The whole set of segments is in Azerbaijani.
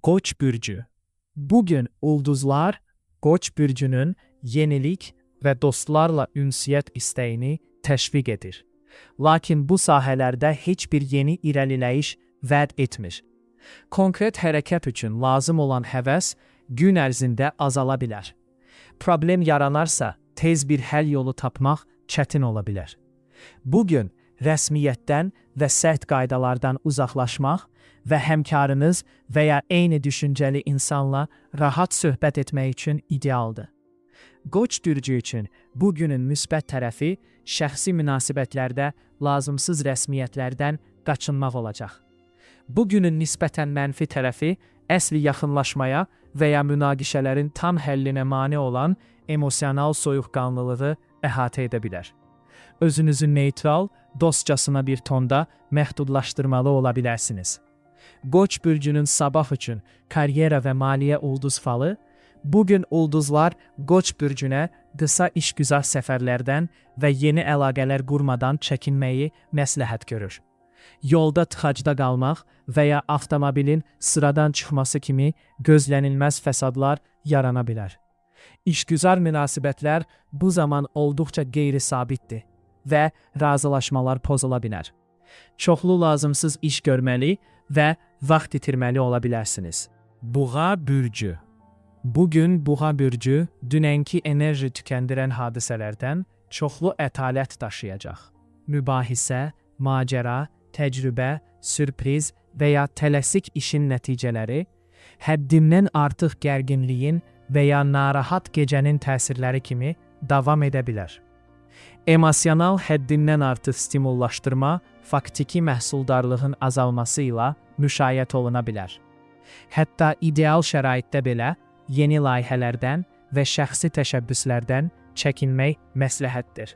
Koç bürcü. Bugün ulduzlar Koç bürcünün yenilik ve dostlarla ünsiyet isteğini teşvik edir. Lakin bu sahelerde hiçbir yeni irəliləyiş vəd etmir. Konkret hərəkət üçün lazım olan həvəs gün ərzində azala bilər. Problem yaranarsa tez bir həll yolu tapmaq çətin ola bilər. Bugün rəsmiyyətdən və sərt qaydalardan uzaqlaşmaq və həmkarınız və ya eyni düşüncəli insanla rahat söhbət etmək üçün idealdır. Qoç bürcü üçün bu günün müsbət tərəfi şəxsi münasibətlərdə lazımsız rəsmiyyətlərdən qaçınmaq olacaq. Bu günün nisbətən mənfi tərəfi əsl yaxınlaşmaya və ya münaqişələrin tam həllinə mane olan emosional soyuqqanlılığı əhatə edə bilər. Özünüzü neytral, dostcasına bir tonda məhdudlaşdırmalı ola bilərsiniz. Qoç bürcünün sabah üçün karyera və maliyyə ulduz falı, bugün ulduzlar Qoç bürcünə qısa işgüzar səfərlərdən və yeni əlaqələr qurmadan çəkinməyi məsləhət görür. Yolda tıxacda qalmaq və ya avtomobilin sıradan çıxması kimi gözlənilməz fəsadlar yarana bilər. İşgüzar münasibətlər bu zaman olduqca qeyri-sabitdir və razılaşmalar pozula bilər. Çoxlu lazımsız iş görməli və vaxt itirməli ola bilərsiniz. Buğa bürcü. Bugün Buğa bürcü dünənki enerji tükəndirən hadisələrdən çoxlu ətalət daşıyacaq. Mübahisə, macəra, təcrübə, sürpriz və ya tələsik işin nəticələri, həddindən artıq gərginliyin və ya narahat gecənin təsirləri kimi davam edə bilər. Emosional həddindən artıq stimullaşdırma faktiki məhsuldarlığın azalması ilə müşayiət oluna bilər. Hətta ideal şəraitdə belə yeni layihələrdən və şəxsi təşəbbüslərdən çəkinmək məsləhətdir.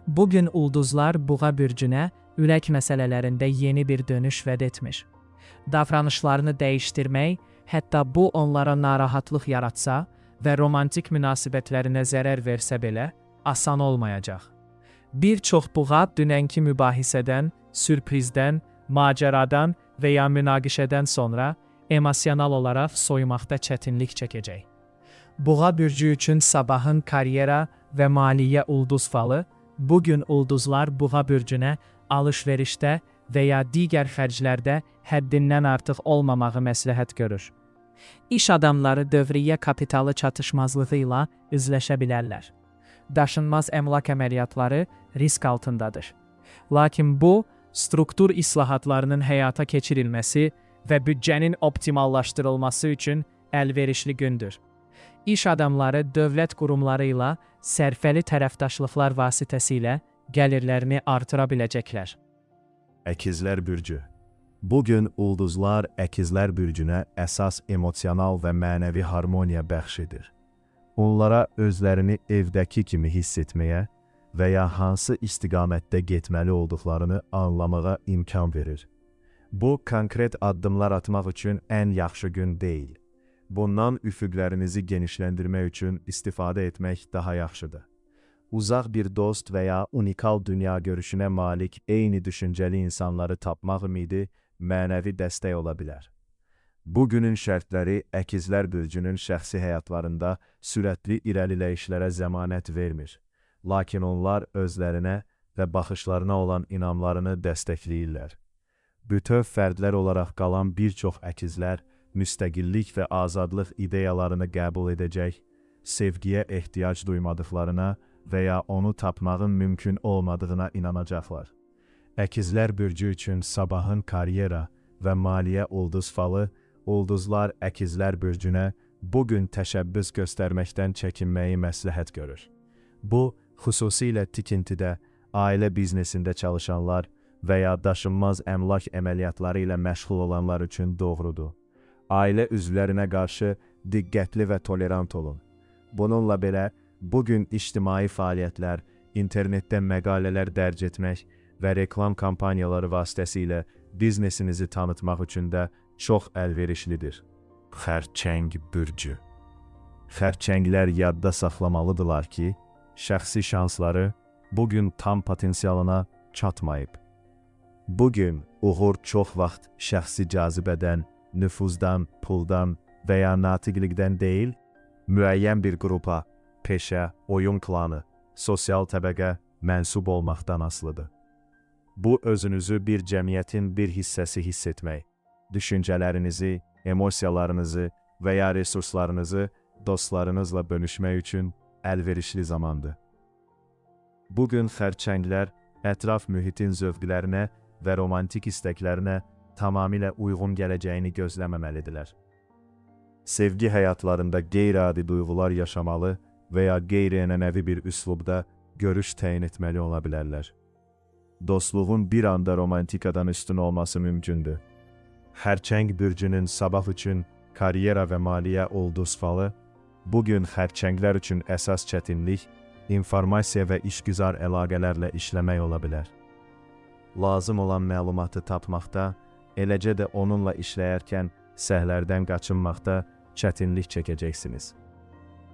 Bugün ulduzlar Buğa bürcünə ürək məsələlərində yeni bir dönüş vəd etmir. Davranışlarını dəyişdirmək, hətta bu onlara narahatlıq yaratsa və romantik münasibətlərinə zərər versə belə, asan olmayacaq. Bir çox buğa dünənki mübahisədən, sürprizdən, macəradan və ya münaqişədən sonra emosional olaraq soyumaqda çətinlik çəkəcək. Buğa bürcü üçün sabahın karyera və maliyyə ulduz falı, bugün ulduzlar Buğa bürcünə alış-verişdə və ya digər xərclərdə həddindən artıq olmamağı məsləhət görür. İş adamları dövriyyə kapitalı çatışmazlığı ilə üzləşə bilərlər. Daşınmaz əmlak əməliyyatları risk altındadır. Lakin bu, struktur islahatlarının həyata keçirilməsi və büdcənin optimallaşdırılması üçün əlverişli gündür. İş adamları dövlət qurumları ilə sərfəli tərəfdaşlıqlar vasitəsilə gəlirlərini artıra biləcəklər. Əkizlər bürcü. Bugün ulduzlar Əkizlər bürcünə əsas emosional və mənəvi harmoniya bəxş edir. Onlara özlərini evdəki kimi hiss etməyə və ya hansı istiqamətdə getməli olduqlarını anlamağa imkan verir. Bu, konkret addımlar atmaq üçün ən yaxşı gün deyil. Bundan üfüqlərinizi genişləndirmək üçün istifadə etmək daha yaxşıdır. Uzaq bir dost və ya unikal dünya görüşünə malik eyni düşüncəli insanları tapmaq ümidi mənəvi dəstək ola bilər. Bugünün şərtləri Əkizlər bürcünün şəxsi həyatlarında sürətli irəliləyişlərə zəmanət vermir. Lakin onlar özlərinə və baxışlarına olan inamlarını dəstəkləyirlər. Bütöv fərdlər olaraq qalan bir çox əkizlər müstəqillik və azadlıq ideyalarını qəbul edəcək, sevgiyə ehtiyac duymadıqlarına və ya onu tapmağın mümkün olmadığına inanacaqlar. Əkizlər bürcü üçün sabahın karyera və maliyyə ulduz falı, ulduzlar Əkizlər bürcünə bugün təşəbbüs göstərməkdən çəkinməyi məsləhət görür. Bu, xüsusilə tikintidə, ailə biznesində çalışanlar və ya daşınmaz əmlak əməliyyatları ilə məşğul olanlar üçün doğrudur. Ailə üzvlərinə qarşı diqqətli və tolerant olun. Bununla belə, bugün ictimai fəaliyyətlər, internetdə məqalələr dərc etmək və reklam kampaniyaları vasitəsilə biznesinizi tanıtmaq üçün də çox əlverişlidir. Xərçəng bürcü. Xərçənglər yadda saxlamalıdırlar ki, şəxsi şansları bugün tam potensialına çatmayıb. Bugün uğur çox vaxt şəxsi cazibədən, nüfuzdan, puldan veya natiqlikdən deyil, müəyyən bir qrupa, peşə, oyun klanı, sosial təbəqə mənsub olmaqdan asılıdır. Bu, özünüzü bir cəmiyyətin bir hissəsi hiss etmək, düşüncələrinizi, emosiyalarınızı və ya resurslarınızı dostlarınızla bölüşmək üçün əlverişli zamandır. Bugün xərçənglər ətraf mühitin zövqlərinə və romantik istəklərinə tamamilə uyğun gələcəyini gözləməməlidirlər. Sevgi həyatlarında qeyri-adi duyğular yaşamalı və ya qeyri-ənənəvi bir üslubda görüş təyin etməli ola bilərlər. Dostluğun bir anda romantikadan üstün olması mümkündür. Xərçəng bürcünün sabah üçün karyera və maliyyə ulduz falı, bugün xərçənglər üçün əsas çətinlik informasiya və işgüzar əlaqələrlə işləmək ola bilər. Lazım olan məlumatı tapmaqda, eləcə də onunla işləyərkən səhvlərdən qaçınmaqda çətinlik çəkəcəksiniz.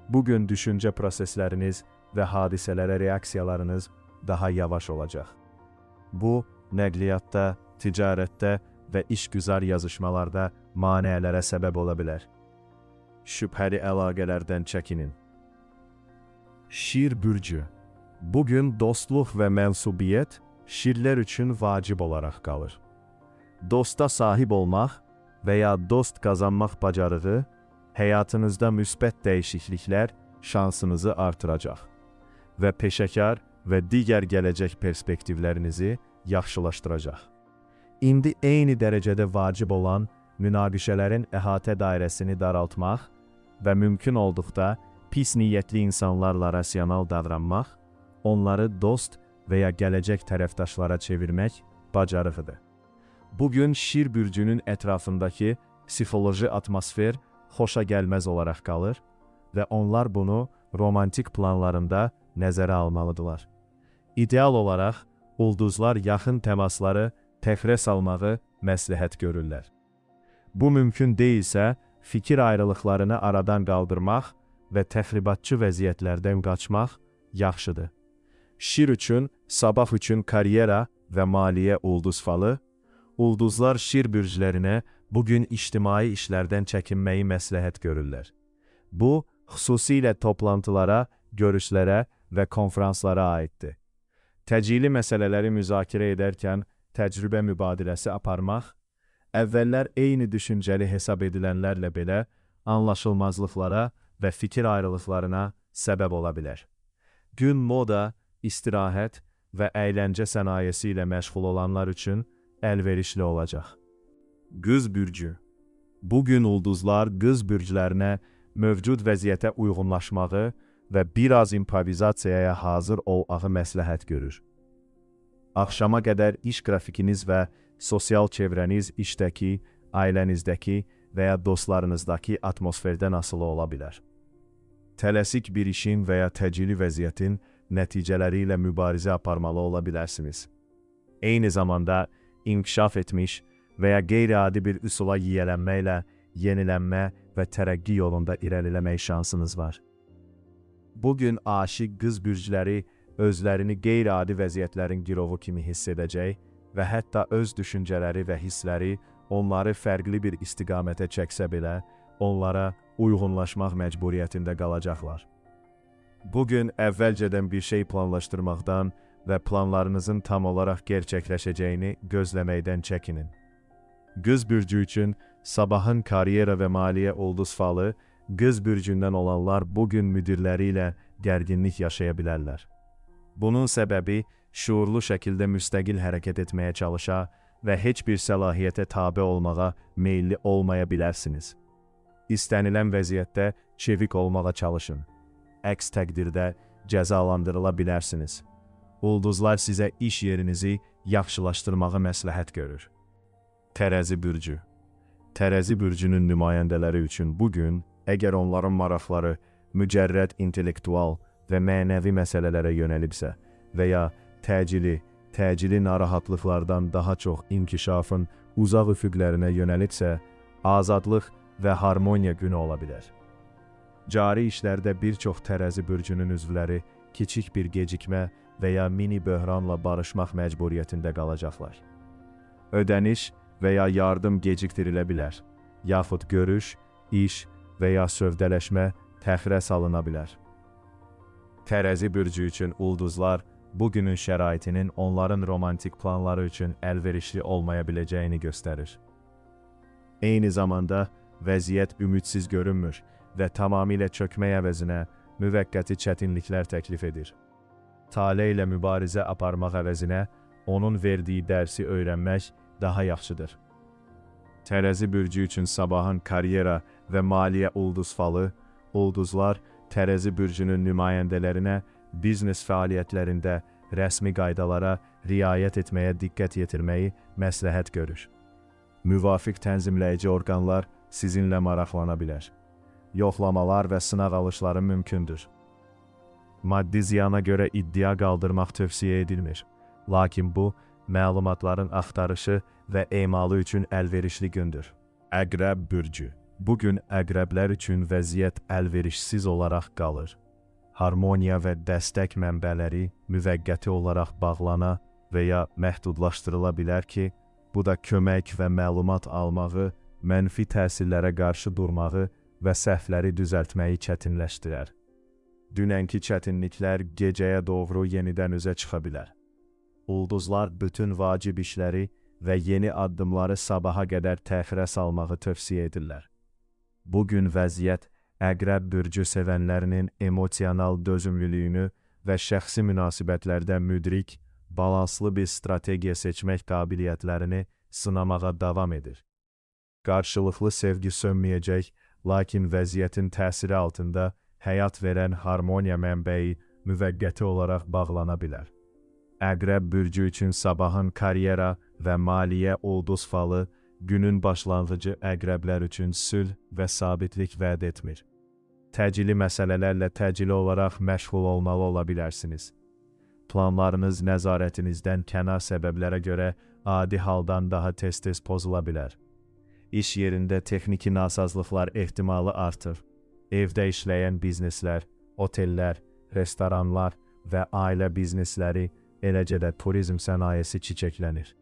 Bugün düşüncə prosesləriniz və hadisələrə reaksiyalarınız daha yavaş olacaq. Bu, nəqliyyatda, ticarətdə və işgüzar yazışmalarda maneələrə səbəb ola bilər. Şübhəli əlaqələrdən çəkinin. Şir bürcü. Bugün dostluq və mənsubiyyət şirlər üçün vacib olaraq qalır. Dosta sahib olmaq və ya dost qazanmaq bacarığı həyatınızda müsbət dəyişikliklər şansınızı artıracaq və peşəkar və digər gələcək perspektivlərinizi yaxşılaşdıracaq. İndi eyni dərəcədə vacib olan münaqişələrin əhatə dairəsini daraltmaq və mümkün olduqda pis niyyətli insanlarla rasional davranmaq, onları dost və ya gələcək tərəfdaşlara çevirmək bacarığıdır. Bugün Şir bürcünün ətrafındakı psixoloji atmosfer xoşa gəlməz olaraq qalır və onlar bunu romantik planlarında nəzərə almalıdırlar. İdeal olaraq, ulduzlar yaxın təmasları təxirə salmağı məsləhət görürlər. Bu mümkün deyilsə, fikir ayrılıqlarını aradan qaldırmaq və təxribatçı vəziyyətlərdən qaçmaq yaxşıdır. Şir üçün, sabah üçün karyera və maliyyə ulduz falı, ulduzlar şir bürclərinə bugün ictimai işlərdən çəkinməyi məsləhət görürlər. Bu, xüsusilə toplantılara, görüşlərə və konferanslara aiddir. Təcili məsələləri müzakirə edərkən təcrübə mübadiləsi aparmaq, əvvəllər eyni düşüncəli hesab edilənlərlə belə anlaşılmazlıqlara və fikir ayrılıqlarına səbəb ola bilər. Gün moda, istirahət və əyləncə sənayesi ilə məşğul olanlar üçün əlverişli olacaq. Qız bürcü. Bugün ulduzlar qız bürclərinə mövcud vəziyyətə uyğunlaşmağı və biraz improvizasiyaya hazır olağı məsləhət görür. Axşama qədər iş qrafikiniz və sosial çevrəniz işdəki, ailənizdəki və ya dostlarınızdakı atmosferdən asılı ola bilər. Tələsik bir işin və ya təcili vəziyyətin nəticələri ilə mübarizə aparmalı ola bilərsiniz. Eyni zamanda inkişaf etmiş və ya qeyri-adi bir üsula yiyələnməklə yenilənmə və tərəqqi yolunda irəliləmək şansınız var. Bugün aşiq qız bürcləri özlərini qeyri-adi vəziyyətlərin girovu kimi hiss edəcək və hətta öz düşüncələri və hissləri onları fərqli bir istiqamətə çəksə belə, onlara uyğunlaşmaq məcburiyyətində qalacaqlar. Bugün əvvəlcədən bir şey planlaşdırmaqdan və planlarınızın tam olaraq gerçəkləşəcəyini gözləməkdən çəkinin. Qız bürcü üçün sabahın karyera və maliyyə ulduz falı, qız bürcündən olanlar bugün müdirləri ilə gərginlik yaşaya bilərlər. Bunun səbəbi şuurlu şəkildə müstəqil hərəkət etməyə çalışa və heç bir səlahiyyətə tabe olmağa meyilli olmaya bilərsiniz. İstənilən vəziyyətdə çevik olmağa çalışın. Əks təqdirdə cəzalandırıla bilərsiniz. Ulduzlar sizə iş yerinizi yaxşılaşdırmağı məsləhət görür. Tərəzi bürcü. Tərəzi bürcünün nümayəndələri üçün bugün, əgər onların maraqları mücərrəd intellektual və mənəvi məsələlərə yönəlibsə və ya təcili narahatlıqlardan daha çox inkişafın uzaq üfüqlərinə yönəlibsə, azadlıq və harmoniya günü ola bilər. Cari işlərdə bir çox tərəzi bürcünün üzvləri kiçik bir gecikmə və ya mini böhranla barışmaq məcburiyyətində qalacaqlar. Ödəniş və ya yardım gecikdirilə bilər. yaxud görüş, iş və ya sövdələşmə təxirə salına bilər. Tərəzi bürcü üçün ulduzlar bugünün şəraitinin onların romantik planları üçün əlverişli olmaya biləcəyini göstərir. Eyni zamanda vəziyyət ümidsiz görünmür və tamamilə çökmək əvəzinə müvəqqəti çətinliklər təklif edir. Taley ilə mübarizə aparmaq əvəzinə onun verdiyi dərsi öyrənmək daha yaxşıdır. Tərəzi bürcü üçün sabahın karyera və maliyyə ulduz falı, ulduzlar Tərəzi bürcünün nümayəndələrinə biznes fəaliyyətlərində rəsmi qaydalara riayət etməyə diqqət yetirməyi məsləhət görür. Müvafiq tənzimləyici orqanlar sizinlə maraqlana bilər. Yoxlamalar və sınaq alışları mümkündür. Maddi ziyana görə iddia qaldırmaq tövsiyə edilmir. Lakin bu, məlumatların axtarışı və emalı üçün əlverişli gündür. Əqrəb bürcü. Bugün əqrəblər üçün vəziyyət əlverişsiz olaraq qalır. Harmoniya və dəstək mənbələri müvəqqəti olaraq bağlana və ya məhdudlaşdırıla bilər ki, bu da kömək və məlumat almağı, mənfi təsirlərə qarşı durmağı və səhvləri düzəltməyi çətinləşdirər. Dünənki çətinliklər gecəyə doğru yenidən üzə çıxa bilər. Ulduzlar bütün vacib işləri və yeni addımları sabaha qədər təxirə salmağı tövsiyə edirlər. Bugün vəziyyət Əqrəb bürcü sevənlərinin emosional dözümlülüyünü və şəxsi münasibətlərdə müdrik, balanslı bir strategiya seçmək qabiliyyətlərini sınamağa davam edir. Qarşılıqlı sevgi sönməyəcək, lakin vəziyyətin təsiri altında həyat verən harmoniya mənbəyi müvəqqəti olaraq bağlana bilər. Əqrəb bürcü üçün sabahın karyera və maliyyə ulduz falı günün başlanğıcı əqrəblər üçün sülh və sabitlik vəd etmir. Təcili məsələlərlə təcili olaraq məşğul olmalı ola bilərsiniz. Planlarınız nəzarətinizdən kənar səbəblərə görə adi haldan daha tez-tez pozula bilər. İş yerində texniki nasazlıqlar ehtimalı artır. Evdə işləyən bizneslər, otellər, restoranlar və ailə biznesləri, eləcə də turizm sənayesi çiçəklənir.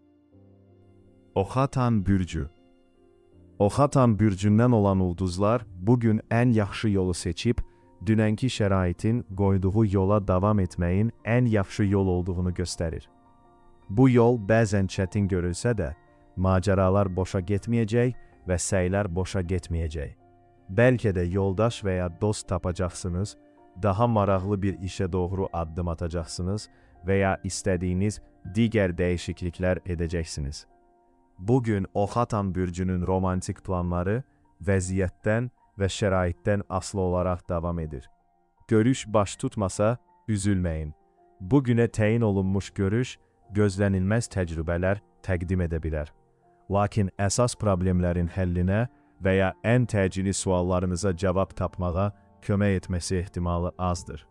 Oxatan bürcü. Oxatan bürcündən olan ulduzlar bugün ən yaxşı yolu seçib, dünənki şəraitin qoyduğu yola davam etməyin ən yaxşı yol olduğunu göstərir. Bu yol bəzən çətin görülsə də, macəralar boşa getməyəcək və səylər boşa getməyəcək. Bəlkə də yoldaş və ya dost tapacaqsınız, daha maraqlı bir işə doğru addım atacaqsınız və ya istədiyiniz digər dəyişikliklər edəcəksiniz. Bugün Oxatan bürcünün romantik planları vəziyyətdən və şəraitdən asılı olaraq davam edir. Görüş baş tutmasa, üzülməyin. Bugünə təyin olunmuş görüş gözlənilməz təcrübələr təqdim edə bilər. Lakin əsas problemlərin həllinə və ya ən təcili suallarınıza cavab tapmağa kömək etməsi ehtimalı azdır.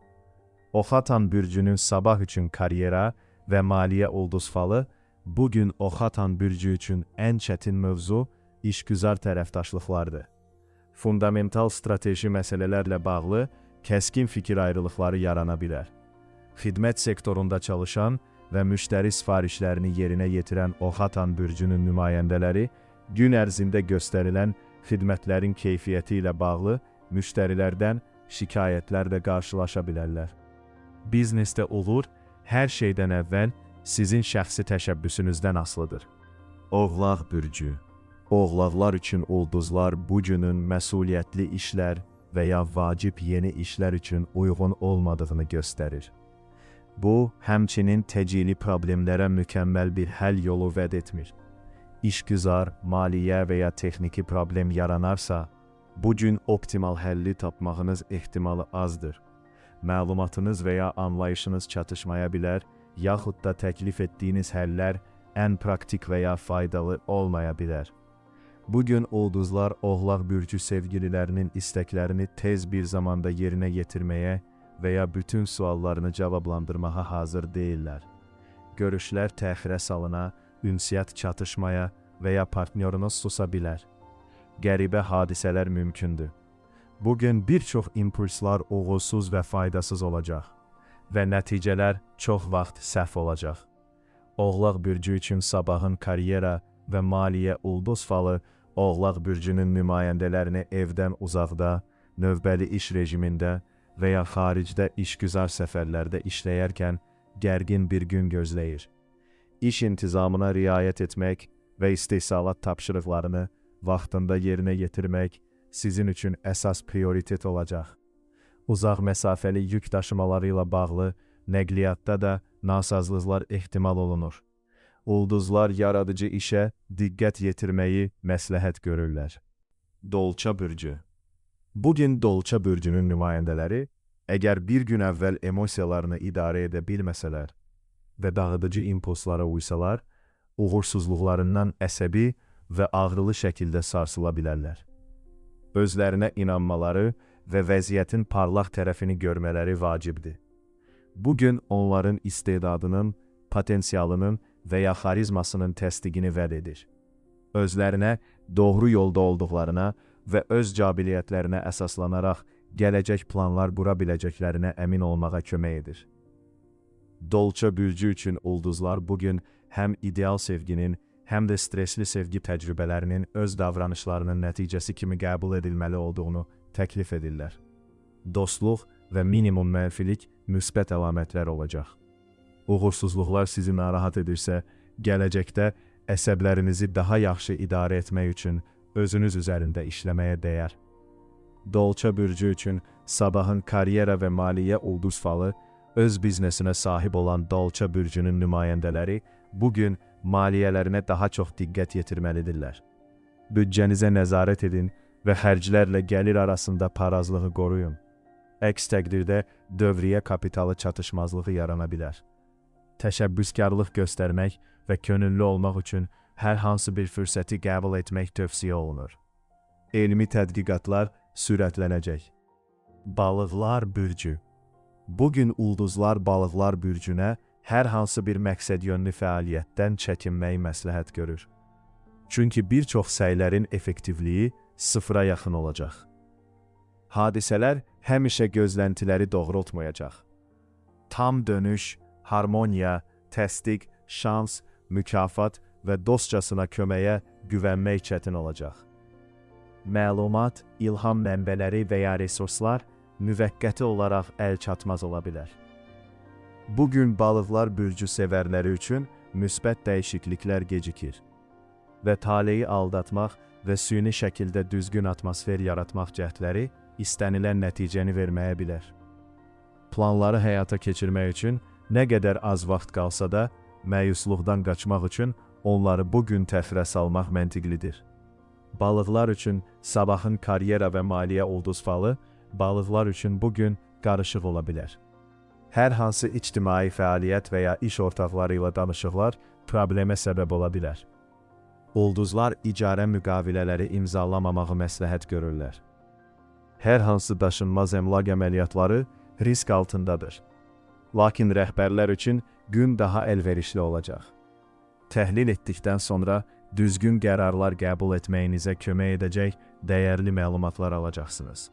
Oxatan bürcünün sabah üçün karyera və maliyyə ulduz falı bugün Oxatan bürcü üçün ən çətin mövzu işgüzar tərəfdaşlıqlardır. Fundamental strateji məsələlərlə bağlı kəskin fikir ayrılıqları yarana bilər. Xidmət sektorunda çalışan və müştəri sifarişlərini yerinə yetirən Oxatan bürcünün nümayəndələri gün ərzində göstərilən xidmətlərin keyfiyyəti ilə bağlı müştərilərdən şikayətlərlə qarşılaşa bilərlər. Biznesdə uğur hər şeydən əvvəl sizin şəxsi təşəbbüsünüzdən asılıdır. Oğlaq bürcü. Oğlaqlar üçün ulduzlar bu günün məsuliyyətli işlər və ya vacib yeni işlər üçün uyğun olmadığını göstərir. Bu, həmçinin təcili problemlərə mükəmməl bir həll yolu vəd etmir. İşgüzar, maliyyə və ya texniki problem yaranarsa, bu gün optimal həlli tapmağınız ehtimalı azdır. Məlumatınız və ya anlayışınız çatışmaya bilər, yaxud da təklif etdiyiniz həllər ən praktik və ya faydalı olmaya bilər. Bugün ulduzlar Oğlaq bürcü sevgililərinin istəklərini tez bir zamanda yerinə yetirməyə və ya bütün suallarını cavablandırmağa hazır deyillər. Görüşlər təxirə salına, ünsiyyət çatışmaya və ya partnyorunuz susa bilər. Qəribə hadisələr mümkündür. Bugün bir çox impulslar uğursuz və faydasız olacaq və nəticələr çox vaxt səhv olacaq. Oğlaq bürcü üçün sabahın karyera və maliyyə ulduz falı Oğlaq bürcünün nümayəndələrini evdən uzaqda, növbəli iş rejimində və ya xaricdə işgüzar səfərlərdə işləyərkən gərgin bir gün gözləyir. İş intizamına riayət etmək və istehsalat tapşırıqlarını vaxtında yerinə yetirmək sizin üçün əsas prioritet olacaq. Uzaq məsafəli yük daşımaları ilə bağlı nəqliyyatda da nasazlıqlar ehtimal olunur. Ulduzlar yaradıcı işə diqqət yetirməyi məsləhət görürlər. Dolça bürcü. Bugün Dolça bürcünün nümayəndələri, əgər bir gün əvvəl emosiyalarını idarə edə bilməsələr və dağıdıcı impulslara uysalar, uğursuzluqlarından əsəbi və ağrılı şəkildə sarsıla bilərlər. Özlərinə inanmaları və vəziyyətin parlaq tərəfini görmələri vacibdir. Bugün onların istedadının, potensialının və ya xarizmasının təsdiqini vəd edir. Özlərinə doğru yolda olduqlarına və öz qabiliyyətlərinə əsaslanaraq gələcək planlar qura biləcəklərinə əmin olmağa kömək edir. Dolça bürcü üçün ulduzlar bugün həm ideal sevginin, həm də stresli sevgi təcrübələrinin öz davranışlarının nəticəsi kimi qəbul edilməli olduğunu təklif edirlər. Dostluq və minimum mənfilik müsbət əlamətlər olacaq. Uğursuzluqlar sizi narahat edirsə, gələcəkdə əsəblərinizi daha yaxşı idarə etmək üçün özünüz üzərində işləməyə dəyər. Dolça bürcü üçün sabahın karyera və maliyyə ulduz falı, öz biznesinə sahib olan Dolça bürcünün nümayəndələri bugün maliyyələrinə daha çox diqqət yetirməlidirlər. Büdcənizə nəzarət edin və xərclərlə gəlir arasında parazlığı qoruyun. Əks təqdirdə dövriyyə kapitalı çatışmazlığı yarana bilər. Təşəbbüskarlıq göstərmək və könüllü olmaq üçün hər hansı bir fürsəti qəbul etmək tövsiyə olunur. Elmi tədqiqatlar sürətlənəcək. Balıqlar bürcü. Bugün ulduzlar balıqlar bürcünə hər hansı bir məqsədyönlü fəaliyyətdən çəkinməyi məsləhət görür. Çünki bir çox səylərin effektivliyi sıfıra yaxın olacaq. Hadisələr həmişə gözləntiləri doğrultmayacaq. Tam dönüş, harmoniya, təsdiq, şans, mükafat və dostcasına köməyə güvənmək çətin olacaq. Məlumat, ilham mənbələri və ya resurslar müvəqqəti olaraq əl çatmaz ola bilər. Bugün balıqlar bürcü sevərləri üçün müsbət dəyişikliklər gecikir və taleyi aldatmaq və süni şəkildə düzgün atmosfer yaratmaq cəhdləri istənilən nəticəni verməyə bilər. Planları həyata keçirmək üçün nə qədər az vaxt qalsa da, məyusluqdan qaçmaq üçün onları bugün təxirə salmaq məntiqlidir. Balıqlar üçün sabahın karyera və maliyyə ulduz falı, balıqlar üçün bugün qarışıq ola bilər. Hər hansı ictimai fəaliyyət və ya iş ortaqları ilə danışıqlar problemə səbəb ola bilər. Ulduzlar icarə müqavilələri imzalamamağı məsləhət görürlər. Hər hansı daşınmaz əmlak əməliyyatları risk altındadır. Lakin rəhbərlər üçün gün daha əlverişli olacaq. Təhlil etdikdən sonra düzgün qərarlar qəbul etməyinizə kömək edəcək dəyərli məlumatlar alacaqsınız.